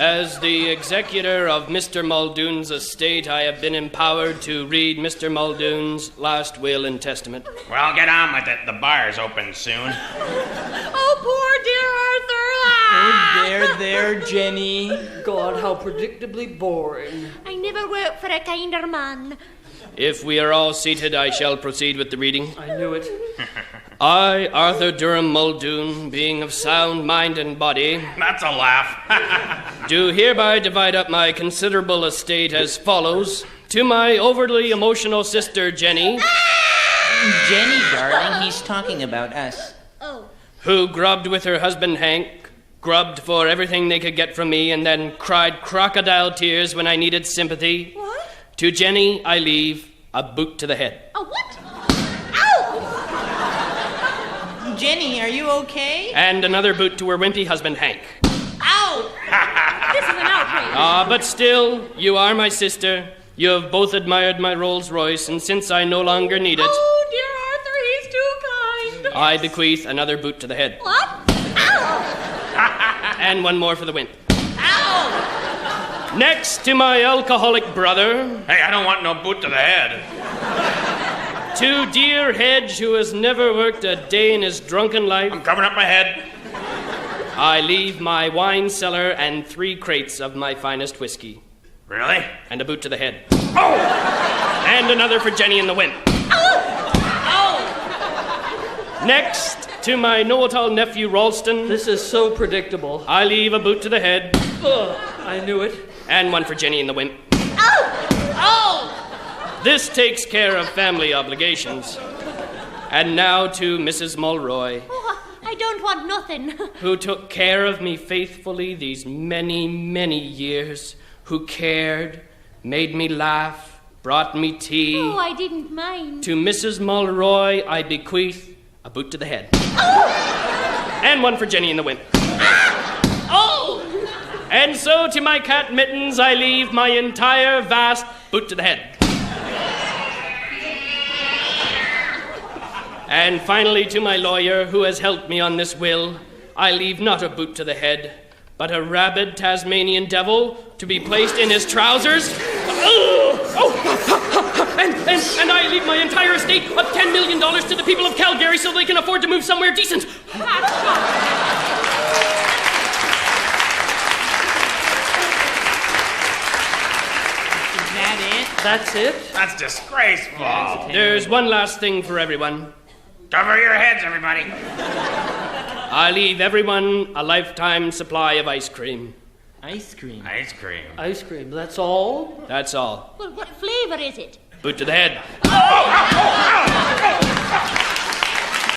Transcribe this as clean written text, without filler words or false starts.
As the executor of Mr. Muldoon's estate, I have been empowered to read Mr. Muldoon's last will and testament. Well, get on with it. The bar's open soon. Oh, poor dear Arthur. Oh, there, Jenny. God, how predictably boring. I never worked for a kinder man. If we are all seated, I shall proceed with the reading. I knew it. I, Arthur Durham Muldoon, being of sound mind and body, That's a laugh. do hereby divide up my considerable estate as follows. To my overly emotional sister, Jenny, Jenny, darling, he's talking about us. Oh. who grubbed with her husband Hank, grubbed for everything they could get from me, and then cried crocodile tears when I needed sympathy. What? To Jenny, I leave a boot to the head. A what? Ow! Jenny, are you okay? And another boot to her wimpy husband Hank. Ow! This is an outrage. But still, you are my sister. You have both admired my Rolls Royce, and since I no longer need it, Oh, dear Arthur, he's too kind. I bequeath another boot to the head. What? Ow! And one more for the wimp. Ow! Next, to my alcoholic brother, Hey, I don't want no boot to the head. to dear Hedge, who has never worked a day in his drunken life, I'm covering up my head. I leave my wine cellar and 3 crates of my finest whiskey. Really? And a boot to the head. Oh! And another for Jenny and the wimp. Next, to my know-it-all nephew Ralston, This is so predictable. I leave a boot to the head. Ugh, I knew it. And one for Jenny and the wimp. Oh! This takes care of family obligations. And now to Mrs. Mulroy, Oh, I don't want nothing. who took care of me faithfully these many, many years, who cared, made me laugh, brought me tea. Oh, I didn't mind. To Mrs. Mulroy, I bequeath a boot to the head. And one for Jenny and the wimp. Oh! And so to my cat Mittens, I leave my entire vast boot to the head. And finally, to my lawyer, who has helped me on this will, I leave not a boot to the head, but a rabid Tasmanian devil to be placed in his trousers. And I leave my entire estate of $10 million to the people of Calgary so they can afford to move somewhere decent. Is that it? That's it? That's disgraceful. There's one last thing for everyone. Cover your heads, everybody. I leave everyone a lifetime supply of ice cream. Ice cream. Ice cream. Ice cream, that's all? That's all. Well, what flavour is it? Boot to the head. Oh!